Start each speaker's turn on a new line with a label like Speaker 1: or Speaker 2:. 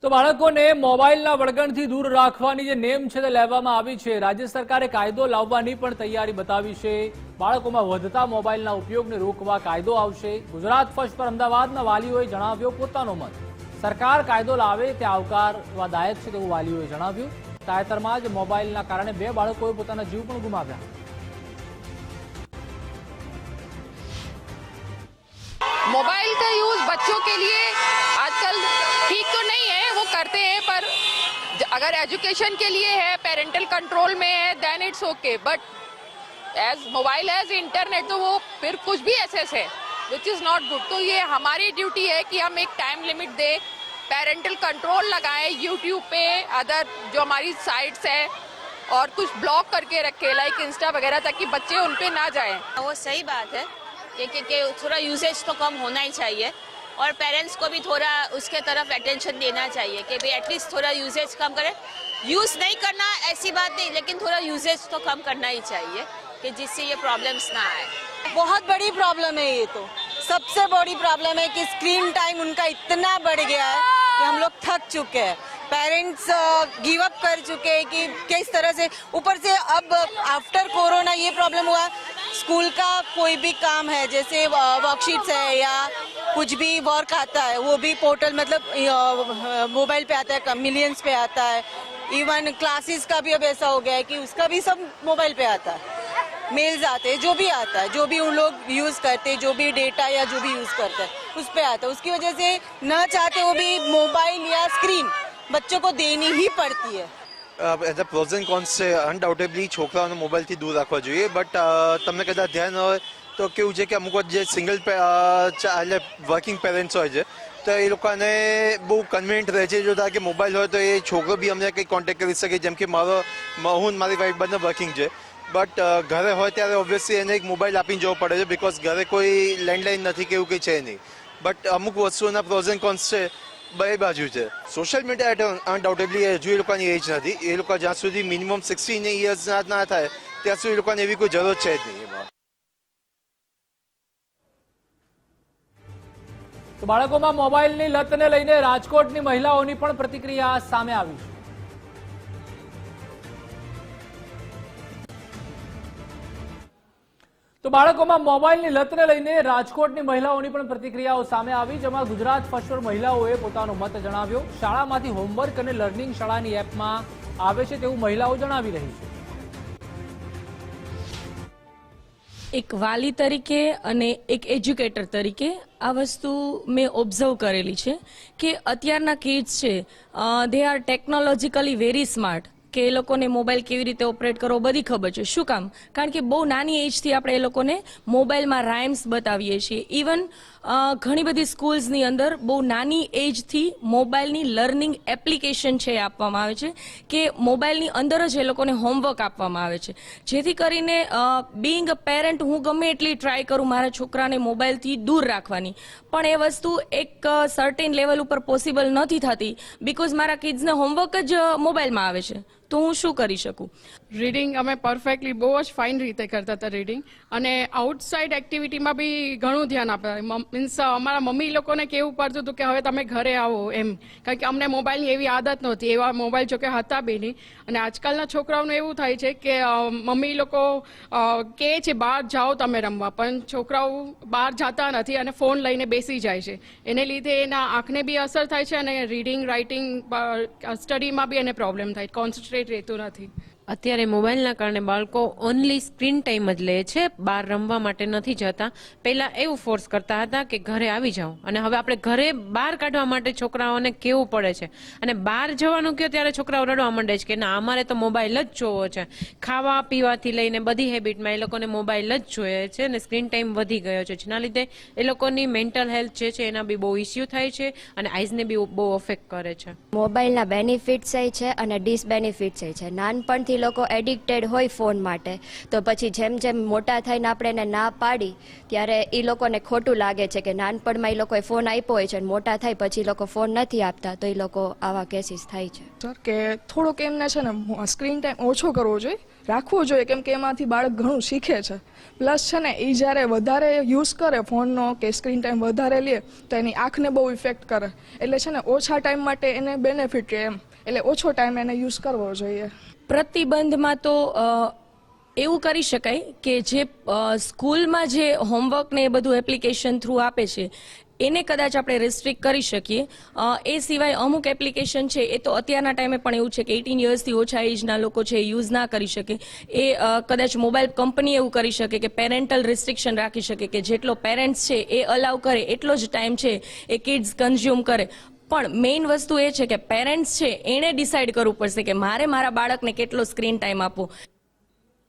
Speaker 1: તો બાળકોને મોબાઈલના વળગણથી દૂર રાખવાની જે નેમ છે તે લેવામાં આવી છે। રાજ્ય સરકારે કાયદો લાવવાની પણ તૈયારી બતાવી છે। બાળકોમાં વધતા મોબાઈલના ઉપયોગને રોકવા કાયદો આવશે। ગુજરાત ફર્સ્ટ પર અમદાવાદના વાલીઓએ જણાવ્યો પોતાનો મત। સરકાર કાયદો લાવે તે આવકારવાદાયક છે તેવું વાલીઓએ જણાવ્યું। તાજેતરમાં જ મોબાઈલના કારણે 2 બાળકોએ પોતાના જીવ પણ ગુમાવ્યા।
Speaker 2: मोबाइल का यूज बच्चों के लिए आजकल ठीक तो नहीं है, वो करते हैं, पर अगर एजुकेशन के लिए है, पेरेंटल कंट्रोल में है, then it's okay, but as mobile as internet तो वो फिर कुछ भी एसेस है विच इज़ नॉट गुड। तो ये हमारी ड्यूटी है कि हम एक टाइम लिमिट दें, पेरेंटल कंट्रोल लगाएं यूट्यूब पे, अदर जो हमारी साइट्स है, और कुछ ब्लॉक करके रखे लाइक इंस्टा वगैरह, ताकि बच्चे उन पे ना जाएं।
Speaker 3: वो सही बात है कि थोड़ा यूसेज तो कम होना ही चाहिए, और पेरेंट्स को भी थोड़ा उसके तरफ अटेंशन देना चाहिए कि भाई एटलीस्ट थोड़ा यूसेज कम करें। यूज़ नहीं करना ऐसी बात नहीं, लेकिन थोड़ा यूसेज तो कम करना ही चाहिए कि जिससे ये प्रॉब्लम्स ना आए।
Speaker 4: बहुत बड़ी प्रॉब्लम है, ये तो सबसे बड़ी प्रॉब्लम है कि स्क्रीन टाइम उनका इतना बढ़ गया है कि हम लोग थक चुके हैं। पेरेंट्स गिव अप कर चुके हैं कि किस तरह से, ऊपर से अब आफ्टर कोरोना ये प्रॉब्लम हुआ, स्कूल का कोई भी काम है जैसे वर्कशीट्स है या कुछ भी वर्क आता है वो भी पोर्टल मतलब मोबाइल पे आता है, मिलियंस पे आता है। इवन क्लासेस का भी अब ऐसा हो गया है कि उसका भी सब मोबाइल पे आता है, मेल्स आते हैं, जो भी आता है, जो भी उन लोग यूज़ करते हैं, जो भी डेटा या जो भी यूज़ करते हैं उस पे आता है। उसकी वजह से न चाहते वो भी मोबाइल या स्क्रीन बच्चों को देनी ही पड़ती है।
Speaker 5: As a pros and cons છે, અનડાઉટેબલી છોકરાઓને મોબાઈલથી દૂર રાખવા જોઈએ, બટ તમને કદાચ ધ્યાન હોય તો કેવું છે કે અમુક વાર જે સિંગલ એટલે વર્કિંગ પેરેન્ટ્સ હોય છે તો એ લોકોને બહુ કન્વિનિયન્ટ રહે છે, જો કે મોબાઈલ હોય તો એ છોકરો બી અમને કંઈ કોન્ટેક્ટ કરી શકે, જેમ કે હું મારી વાઈફ બંને વર્કિંગ છે, બટ ઘરે હોય ત્યારે ઓબ્વિયસલી એને એક મોબાઈલ આપીને જવો પડે છે, બિકોઝ ઘરે કોઈ લેન્ડલાઇન નથી કે એવું કંઈ છે નહીં। બટ અમુક વસ્તુઓના પ્રોઝ એન્ડ કોન્સ છે, બે બાજુ છે। સોશિયલ મીડિયા અનડાઉટેબલી હજુ એ લોકોની એજ નથી, એ લોકો જ્યાં સુધી મિનિમમ 16 યર્સ ના થાય ત્યાં સુધી એ લોકોને એવી કોઈ જરૂર છે જ નહીં એમાં।
Speaker 1: તો બાળકોમાં મોબાઈલની લતને લઈને રાજકોટની મહિલાઓની પણ પ્રતિક્રિયા સામે આવી છે। તો બાળકોમાં મોબાઈલની લતને લઈને રાજકોટની મહિલાઓની પણ પ્રતિક્રિયાઓ સામે આવી, જેમાં ગુજરાત ફર્સ્ટ પર મહિલાઓએ પોતાનો મત જણાવ્યો। શાળામાંથી હોમવર્ક અને લર્નિંગ શાળાની એપમાં આવે છે તેવું મહિલાઓ જણાવી રહી છે।
Speaker 6: એક વાલી તરીકે અને એક એજ્યુકેટર તરીકે આ વસ્તુ મેં ઓબ્ઝર્વ કરેલી છે કે અત્યારના કિડ્સ છે they are technologically very smart, કે એ લોકોને મોબાઈલ કેવી રીતે ઓપરેટ કરવો બધી ખબર છે। શું કામ? કારણ કે બહુ નાની એજથી આપણે એ લોકોને મોબાઈલમાં રાઇમ્સ બતાવીએ છીએ। ઇવન ઘણી બધી સ્કૂલ્સની અંદર બહુ નાની એજથી મોબાઈલની લર્નિંગ એપ્લિકેશન છે એ આપવામાં આવે છે કે મોબાઈલની અંદર જ એ લોકોને હોમવર્ક આપવામાં આવે છે, જેથી કરીને બીઇંગ અ પેરેન્ટ હું ગમે એટલી ટ્રાય કરું મારા છોકરાને મોબાઈલથી દૂર રાખવાની, પણ એ વસ્તુ એક સર્ટેન લેવલ ઉપર પોસિબલ નથી થતી, બિકોઝ મારા કિડ્સને હોમવર્ક જ મોબાઈલમાં આવે છે, તો હું શું કરી શકું?
Speaker 7: રીડિંગ અમે પરફેક્ટલી બહુ જ ફાઇન રીતે કરતા હતા રીડિંગ, અને આઉટસાઇડ એક્ટિવિટીમાં બી ઘણું ધ્યાન આપે। મીન્સ અમારા મમ્મી લોકોને કહેવું પડતું હતું કે હવે તમે ઘરે આવો એમ, કારણ કે અમને મોબાઈલની એવી આદત નહોતી, એવા મોબાઈલ જોકે હતા બી નહીં। અને આજકાલના છોકરાઓને એવું થાય છે કે મમ્મી લોકો કહે છે બહાર જાઓ તમે રમવા, પણ છોકરાઓ બહાર જતા નથી અને ફોન લઈને બેસી જાય છે, એને લીધે એના આંખને બી અસર થાય છે અને રીડિંગ રાઇટિંગ સ્ટડીમાં બી એને પ્રોબ્લેમ થાય, કોન્સન્ટ્રેટ રહેતું નથી।
Speaker 8: અત્યારે મોબાઈલના કારણે બાળકો ઓનલી સ્ક્રીન ટાઈમ જ લે છે, બહાર રમવા માટે નથી જતા। પહેલાં એવું ફોર્સ કરતા હતા કે ઘરે આવી જાઓ, અને હવે આપણે ઘરે બહાર કાઢવા માટે છોકરાઓને કહેવું પડે છે, અને બહાર જવાનું કહો ત્યારે છોકરાઓ રડવા માંડે છે કે ના અમારે તો મોબાઈલ જ જોવો છે। ખાવા પીવાથી લઈને બધી હેબિટમાં એ લોકોને મોબાઈલ જ જોઈએ છે, અને સ્ક્રીન ટાઈમ વધી ગયો છે, જેના લીધે એ લોકોની મેન્ટલ હેલ્થ જે છે એના બી બહુ ઇસ્યુ થાય છે અને આઈઝને બી બહુ અફેક્ટ કરે છે।
Speaker 9: મોબાઈલના બેનિફિટ્સ છે અને ડિસબેનિફિટ્સ છે। નાનપણથી એ લોકો એડિક્ટેડ હોય ફોન માટે, તો પછી જેમ જેમ મોટા થઈને આપણે એને ના પાડી ત્યારે એ લોકોને ખોટું લાગે છે કે નાનપણમાં એ લોકોએ ફોન આપ્યો હોય છે અને મોટા થાય પછી એ લોકો ફોન નથી આપતા, તો એ લોકો આવા કેસીસ થાય છે.
Speaker 10: સર કે થોડોક એમને છે ને સ્ક્રીન ટાઈમ ઓછો કરવો જોઈએ, રાખવો જોઈએ, કેમ કે એમાંથી બાળક ઘણું શીખે છે. પ્લસ છે ને એ જ્યારે વધારે યુઝ કરે ફોનનો કે સ્ક્રીન ટાઈમ વધારે લે તો એની આંખને બહુ ઇફેક્ટ કરે, એટલે છે ને ઓછા ટાઈમ માટે એને બેનિફિટ રહે એમ, એટલે ઓછો ટાઈમ એને યુઝ કરવો જોઈએ.
Speaker 6: પ્રતિબંધમાં તો એવું કરી શકાય કે જે સ્કૂલમાં જે હોમવર્ક ને એ બધું એપ્લિકેશન થ્રુ આપે છે એને કદાચ આપણે રેસ્ટ્રિક્ટ કરી શકીએ. એ સિવાય અમુક એપ્લિકેશન છે એ તો અત્યારના ટાઈમે પણ એવું છે કે 18 યર્સથી ઓછા એજના લોકો છે યુઝ ના કરી શકે. એ કદાચ મોબાઈલ કંપની એવું કરી શકે કે પેરેન્ટલ રિસ્ટ્રિક્શન રાખી શકે કે જેટલો પેરેન્ટ્સ છે એ અલાઉ કરે એટલો જ ટાઈમ છે એ કિડ્સ કન્ઝ્યુમ કરે. પણ મેઇન વસ્તુ એ છે કે પેરેન્ટ્સ છે એણે ડિસાઇડ કરવું પડશે કે મારે મારા બાળકને કેટલો સ્ક્રીન ટાઈમ આપવો.